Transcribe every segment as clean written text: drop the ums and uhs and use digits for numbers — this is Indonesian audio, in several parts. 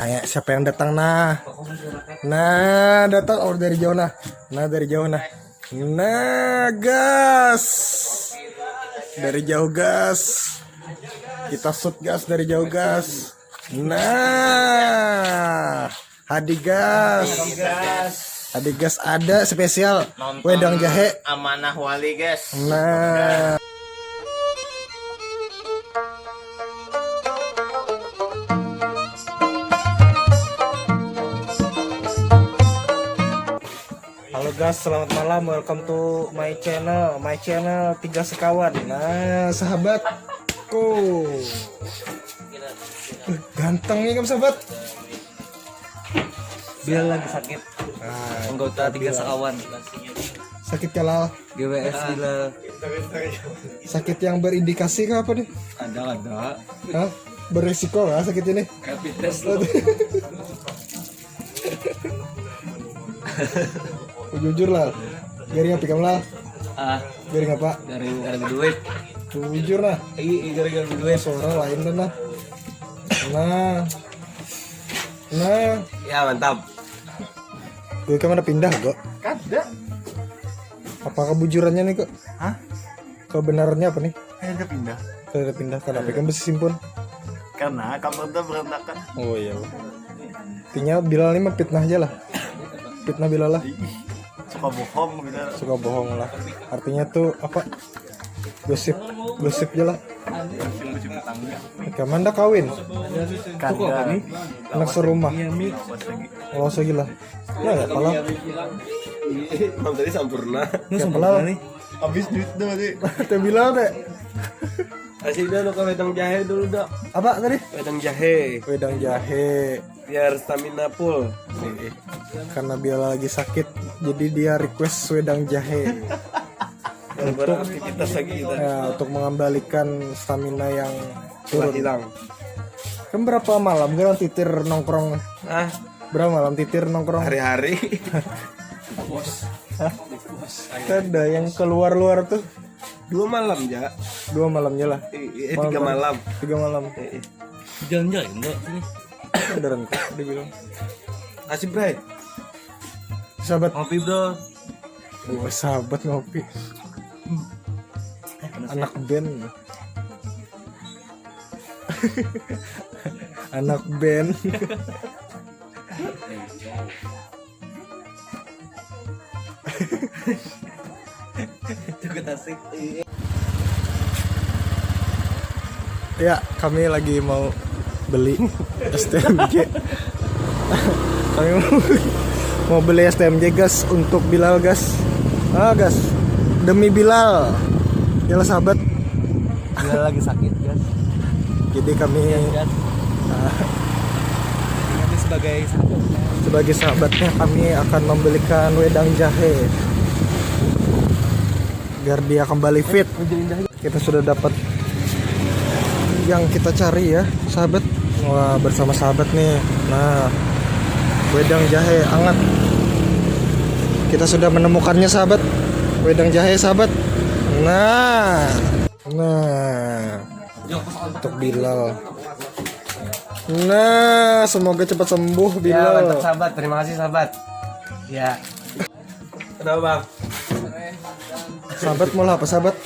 Kayak siapa yang datang nah? Nah, datang dari jauh nah. Nah, dari jauh nah. Nah, gas. Dari jauh gas. Kita shoot gas dari jauh gas. Nah, Hadi gas. Hadi gas ada spesial wedang jahe. Amanah Wali, guys. Nah. Halo guys, selamat malam. Welcome to my channel Tiga Sekawan. Nah, sahabatku. Ganteng nih kamu sahabat. Bilal lagi sakit. Anggota Tiga Sekawan. Sakit kalal. GWS Bilal. Sakit yang berindikasi ke apa nih? Ada. Hah? Beresiko nggak sakit ini? Rapid test lo. Jujur lah. Garing apa kamu lah? Garing apa? Garing duit. Jujur lah. Garing duit. Suara lain dan lah. Nah. Ya mantap. Gue kemana pindah kok? Kada. Apa kebujurannya nih kok? Hah? Kebenarannya apa nih? Ada pindah. Sudah pindah. Kenapa kamu masih simpun? Karena kamu udah berantakan. Oh iya. Intinya Bilal ini mah fitnah aja lah. Fitnah Bilal lah. Suka bohong gitu. Suka bohong lah. Artinya tuh apa? Gosip aja lah. Kamu anda kawin? Kada. Anak serumah. Kalau segila. Ya nggak kalau. Mam tadi sempurna. Sempurna nih. Habis duit dah tadi. Teh Bilal teh. Kasih dah lo ke wedang jahe dulu dah. Apa tadi? Wedang jahe. Wedang jahe. Biar stamina full. Karena Bilal lagi sakit, jadi dia request wedang jahe. Untuk aktivitas lagi kita. Ya, untuk mengembalikan stamina yang Sudah turun. hilang. Kan berapa malam kan titir nongkrong? Berapa malam titir nongkrong? Hari-hari. Ada yang keluar tuh 2 malam ya. 2 malamnya lah. 3 malam. 3 malam. Jalan-jalan enggak sini. Beneran kok dia bilang. Kasih Bray. Sahabat Ngopi bro. sahabat ngopi. Anak band. Anak band. Cukup asik. Ya, kami lagi mau beli STMJ. Kami mau beli STMJ gas untuk Bilal gas. Gas. Demi Bilal. Yalah sahabat. Bilal lagi sakit guys. Jadi kami Kami sebagai sahabatnya kami akan membelikan wedang jahe agar dia kembali fit. Kita sudah dapat yang kita cari ya sahabat. Wah, bersama sahabat nih. Nah, wedang jahe hangat. Kita sudah menemukannya sahabat. Wedang jahe sahabat. Nah, untuk Bilal. Nah, semoga cepat sembuh Ya Bilal. mantap sahabat, terima kasih sahabat. Ya. Kenapa bang? Sahabat mau apa sahabat?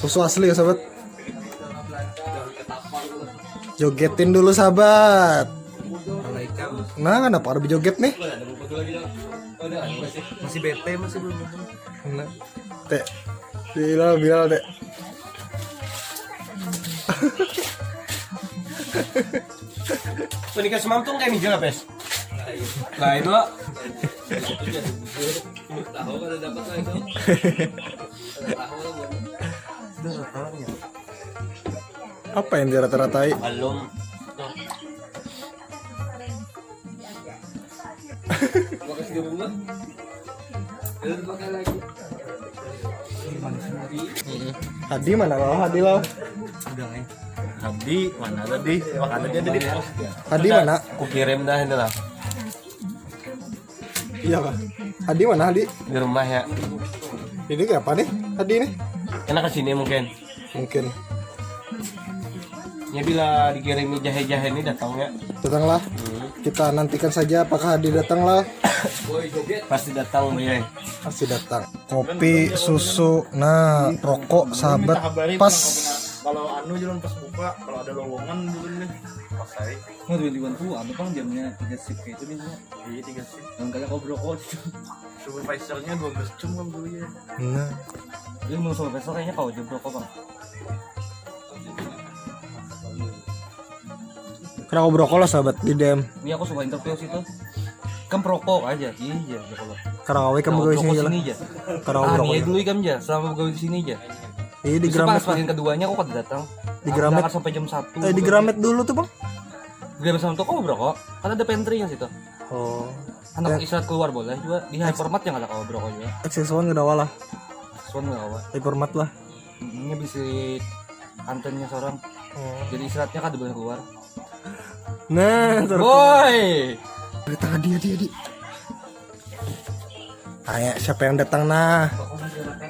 Susu asli ya sahabat. Jogetin dulu sahabat. Nah, kenapa ada joget nih? Masih bete masih belum. Nah, teh. Bilal teh. Penikah semamtung kayak mijil apa es? Nah itu lah. Tahu kalau dapat itu. Apa yang dirata-ratai? Belum. Makasih bunga. Hadi mana kalau Hadi lo? Udah nih. Hadi mana tadi? Makanya dia ada di pos. Hadi mana? Aku kirim dah ini lah. Iya kah? Hadi mana Hadi? Di rumah ya. Ini kayak apa nih? Hadi nih? Enak kesini mungkin. Mungkin. Ya bila dikirimi jahe-jahe ini datangnya. Datanglah. Kita nantikan saja apakah Hadi datanglah. Pasti datang ya. Pasti datang. Kopi, susu, nah rokok sahabat pas. Kalau anu jalan pas buka, kalau ada lowongan dulu nih pas saya. Mau 21 tuh ada bang jamnya 3 shift kayak itu nih. Iya 3 sih. Yang kali kau brokol. Supervisornya 12 jam kan dulu ya. Nah, Jadi mau sama besok kayaknya kau aja brokol bang. karena aku brokol lah sahabat di DM. Ini aku suka interview situ. Kan perokok aja, iya brokol. Karena kamu begawe sini sini aja. aja. Karena aku Ah, brokol. nih dulu ikam aja, selama begawe di sini aja. Iya di Terus Gramet. pas pagi keduanya aku kada datang. Di Gramet. Aku sampai jam 1. Di Gramet dulu tuh bang. Gramet sama toko brokol. Kan ada pantry yang situ. Oh. Anak istirahat keluar boleh juga di hypermart yang ada kau brokol juga. Aksesuan gak lah. Suan enggak apa. Hypermat lah. Ini bisa antennya seorang. Oh. Jadi istirahatnya kada boleh keluar. Nah, Boy. Datang dia. Ayo, siapa yang datang nah?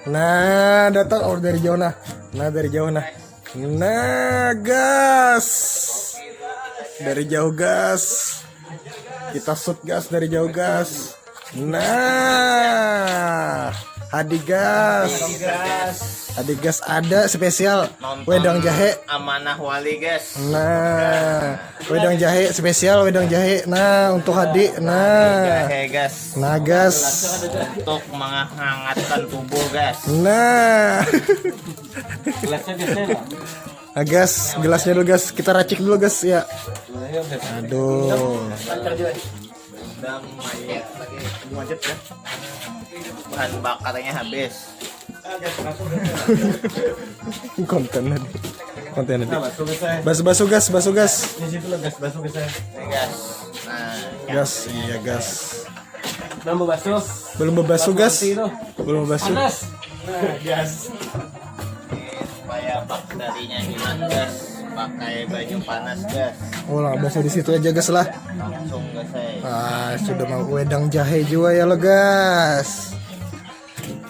Nah, datang dari jauh nah. Dari jauh nah. Nah, gas. Dari jauh gas. Kita shoot gas dari jauh gas. Nah, Hadi gas. Hadi gas ada spesial wedang jahe. Amanah Wali guys. Nah, wedang jahe spesial wedang jahe. Nah, untuk Hadi. Nah, Jahe guys. nah gas. Untuk menghangatkan tubuh guys. Nah, Gelasnya biasanya lah. nah gas, gelasnya dulu gas. Kita racik dulu gas ya. Aduh, Udah mayat lagi wajib ya. Bahan bakarnya habis. konten tadi. Basu gas. Di situ lah gas basuh ke saya. Nih guys. Nah, Gas, iya gas. Nambah basuh. Belum bebasu gas. Itu. Belum bebasu. Panas. Gas. ini supaya bakterinya hilang guys. Pakai baju panas guys. Oh lah, basuh di situ aja gas lah. Langsung guys saya. Ah, sudah mau wedang jahe juga ya lo gas.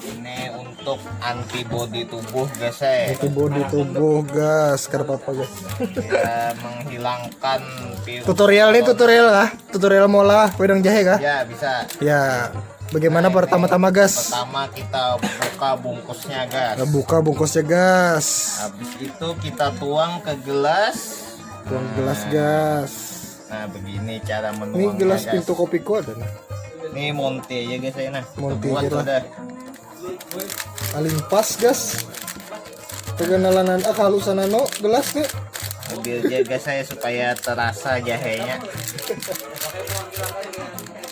Ini untuk antibodi tubuh guys saya. Itu body tubuh gas, kenapa apa gas? Ya, menghilangkan virus. Tutorial lah. Tutorial mola wedang jahe kah? Ya bisa. Ya, bagaimana pertama-tama gas? Pertama kita buka bungkusnya guys. Buka bungkusnya gas. Habis itu kita tuang ke gelas. Tuang gelas gas. Nah begini cara Ini menuangnya gelas guys. pintu kopiku ada nih. Ini Monte aja guys saya nah. Monte Buat aja lah. udah. Paling pas gas. Kegenalan kehalusan nano gelas nih. Ambil jaga saya supaya terasa jahenya.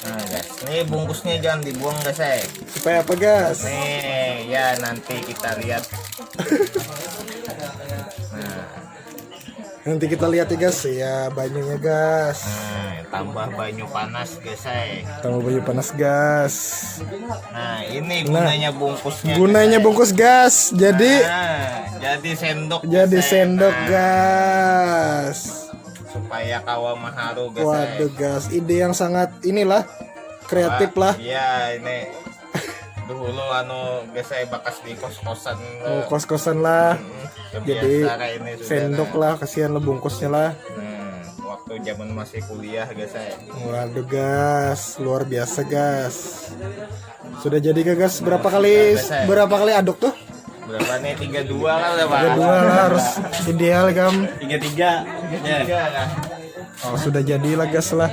Nah guys, ini bungkusnya jangan dibuang guys saya. Supaya apa gas? Nih ya nanti kita lihat. Nanti kita lihat ya gas. Ya banyunya gas. Nah tambah banyu panas guys saya. Tambah banyu panas gas. Nah ini gunanya bungkusnya. Gunanya bungkus gas. Jadi Jadi sendok. jadi guys, saya. sendok Nah, gas. supaya kawa maharu guys. Waduh gas, ide yang sangat inilah kreatif lah. Iya ini dulu anu guys saya bakas di kos-kosan. Oh, kos-kosan lah. Jadi Kebiasa kayak ini sudah, sendok nah. lah, kasihan lo bungkusnya lah. Waktu zaman masih kuliah guys saya. Waduh gas, luar biasa gas. Sudah jadi gak gas? Berapa kali aduk tuh? Berapa nih 32 kan udah Pak? 32 lah harus ideal kam. 33. Ya. Kan? Oh sudah jadi lah gas lah.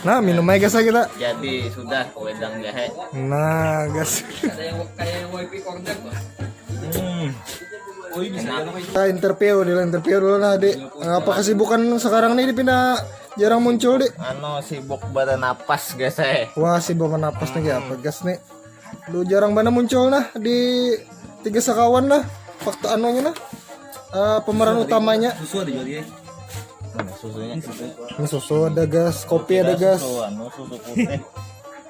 Nah minum aja gas lah kita. Jadi sudah wedang jahe. Nah gas. Kita interview dulu nah Dik. Apa kesibukan sekarang nih dipindah jarang muncul Dik? Anu sibuk bernapas guys saya. Wah sibuk napas nih apa gas nih. Lu jarang mana muncul nah di Tiga Sekawan lah. Fakta anunya nah. Pemeran utamanya. Susu ada jual ya. Mana susunya? Ini susu ada gas, kopi ada gas. Susu putih.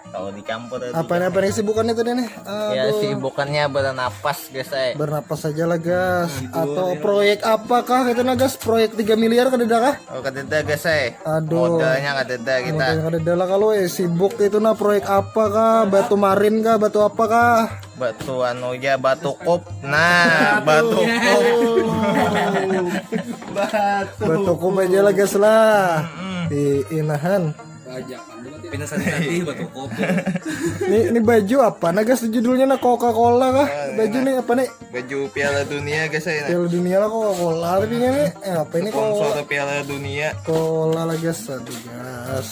Kalau dicampur ada. Apa nih kesibukan itu nih? Ya sibukannya bernapas guys saya. Bernapas saja lah gas. Atau proyek apakah itu nah gas? Proyek 3 miliar kan ada kah? Oh kadeda guys saya. Aduh. Modalnya kadeda kita. Model yang ada dalam kalau sibuk itu nah proyek apa kah? Batu marin kah? Batu apa kah? batu anu ya batu kop. Nah, batu kop. Batu kop aja lah guys lah. Di inahan. Pinasati batu kopi. Ini baju apa? Nah guys judulnya nah Coca-Cola kah? Baju nih apa nih? Baju Piala Dunia guys ya. Piala Dunia lah Coca-Cola tapi ini apa ini Sponsor Piala Dunia. Cola lah guys, aduh guys.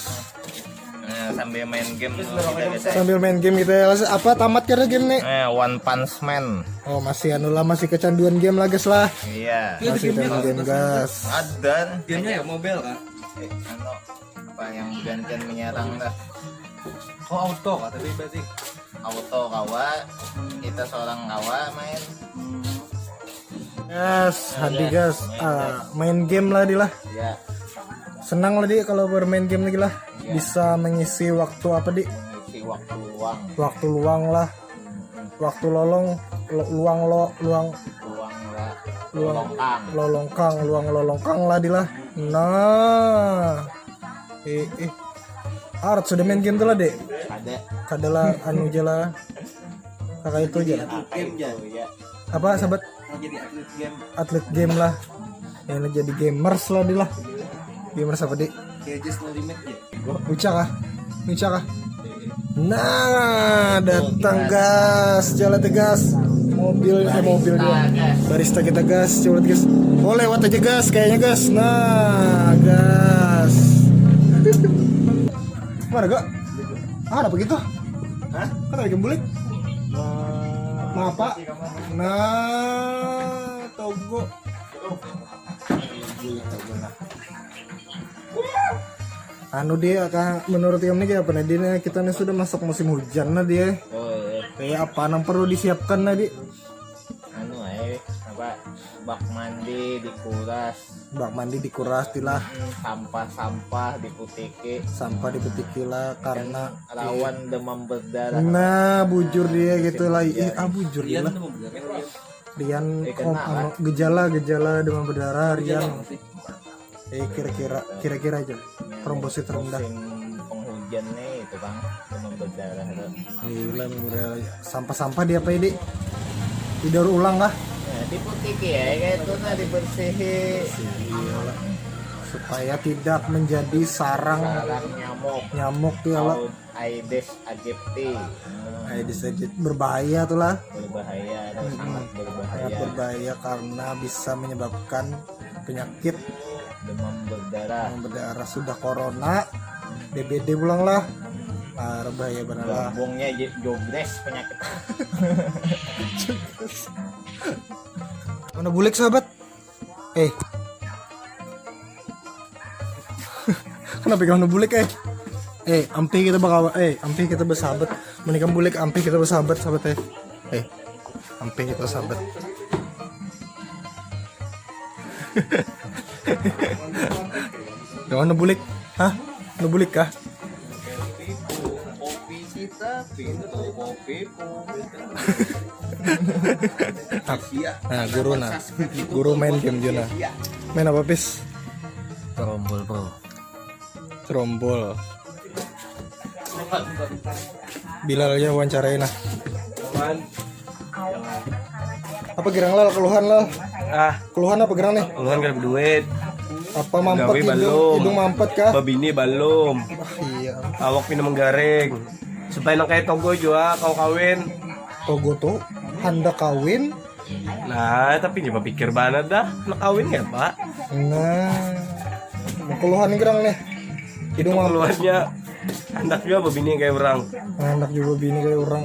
Nah, sambil main game tuh kita guys. Sambil main game gitu ya. Apa tamat karena game nih? One Punch Man. Oh masih anu lah masih kecanduan game lah guys lah. Iya. Masih kecanduan game guys. Ada. Gamenya ya mobil kan? Anu apa yang gantian menyerang dah. Oh auto kan tapi berarti. Auto kawa. Kita seorang kawa main. Yes, hadi guys. Main game lah di lah. Ya. Senang lah di kalau bermain game lagi lah. Bisa mengisi waktu apa di? Mengisi waktu luang. Waktu luang lah. Waktu luang Luang lah. luang lolongkang lah di lah. Nah. Art sudah main game tuh lah dek. Ada. Kadalah anu aja lah. Kakak itu aja. Game ya. Apa sahabat? Jadi atlet game. Atlet game lah. Yang jadi gamers lah di lah. Gamers apa dek? Kayak just no limit ya. Uca kah? Nah, datang gas, jalan gas. Mobilnya barista kita gas, coba gas. Oh lewat aja gas, kayaknya gas. Nah, gas. Mana gak? Ada begitu? Hah? Kan ada gembulik? Apa? Nah, togo. Anu dia akan menurut kamu nih kayak apa nih dia kita nih sudah masuk musim hujan nah dia Oh iya. kayak apa yang perlu disiapkan nah di Anu apa bak mandi dikuras tilah sampah diputiki sampah dipetiki lah karena rawan demam berdarah. nah bujur dia gitu lah bujur dia lah Itu mobil kan? Rian kena, gejala demam berdarah Rian kira-kira aja trombosit rendah Musim penghujan nih itu bang demam berdarah itu. gila sampah dia apa ini tidur ulang kah Nah, diputiki ya kayak itu nah dibersihin gila. Supaya tidak menjadi sarang nyamuk tuh ya lah Aedes aegypti. Aedes aegypti berbahaya tuh lah Berbahaya sangat berbahaya. sangat berbahaya karena bisa menyebabkan penyakit Demam berdarah. berdarah sudah corona DBD pulang lah bahaya benar lah Gabungnya jogres penyakit. mana bulik sahabat kenapa kamu bulik ampi kita bakal ampi kita bersahabat menikam bulik ampi kita bersahabat sahabat ampi kita sahabat Gak bulik hah bulik kah Kopi kita pintu kopi nah guru main game Juna main apa pis Terombol bro. Terombol Bilal aja wawancarain lah apa gerang lah keluhan lah keluhan apa gerang nih Keluhan gak duit. apa mampet hidung mampet kah Babini balum. iya Awak pinam menggaring. Supaya nang kayak togo juga kau kawin. togo tuh hendak kawin Nah, tapi coba pikir banget dah. Nak kawin ya, Pak? nah keluhan nih gerang nih hidung mampet Keluarnya anak juga babini kayak orang. anak juga bini kayak orang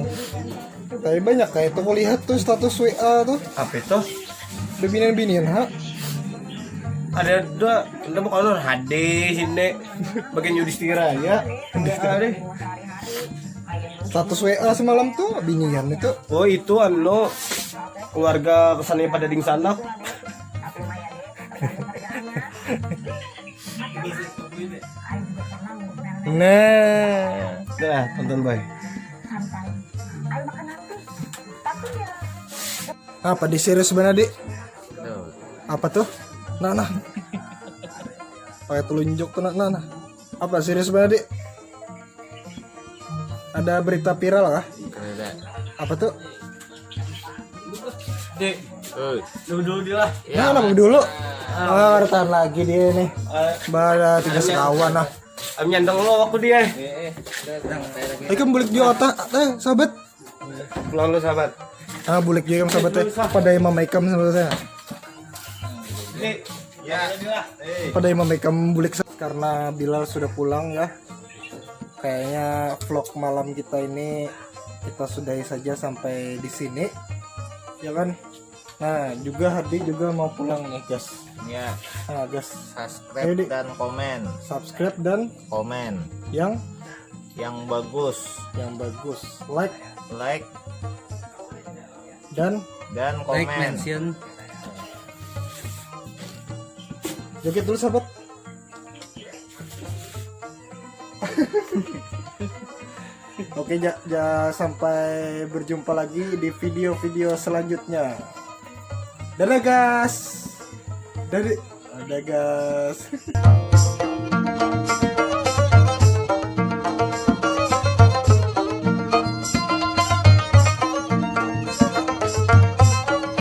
tapi banyak kayak tuh lihat tuh status WA tuh Apa itu? binian ha Ada dua, kita mau kalau hadis sini bagian Yudhistira ya. Ada. status WA semalam tuh binian itu Oh itu anu keluarga kesannya pada ding sana. Nah, tonton boy. apa di serius bener dik apa tuh nah pakai telunjuk tuh nah apa serius bener dik ada berita viral kah apa tuh Dek, Uy. dulu dia lah. Nah, nama dulu. Ah, tahan lagi dia nih. Bara 3 sekawan nah. Am nyandang lo aku dia. Kan bulik dia otak, sahabat. Pulang lu sahabat. Ah, bulik dia kan sahabat teh. Pada imam maikam sahabat. Dek, ya. Pada imam maikam bulik karena Bilal sudah pulang ya. Kayaknya vlog malam kita ini kita sudahi saja sampai di sini. Ya kan? Nah, juga Hadi juga mau pulang nih, guys. Ya, Nah, guys, subscribe Ayo, Dik. dan komen. subscribe dan Komen yang yang bagus. bagus, like Like dan dan Like, komen. mention. joget dulu sahabat. Oke, sampai berjumpa lagi di video-video selanjutnya. Dadah guys. Dadah guys.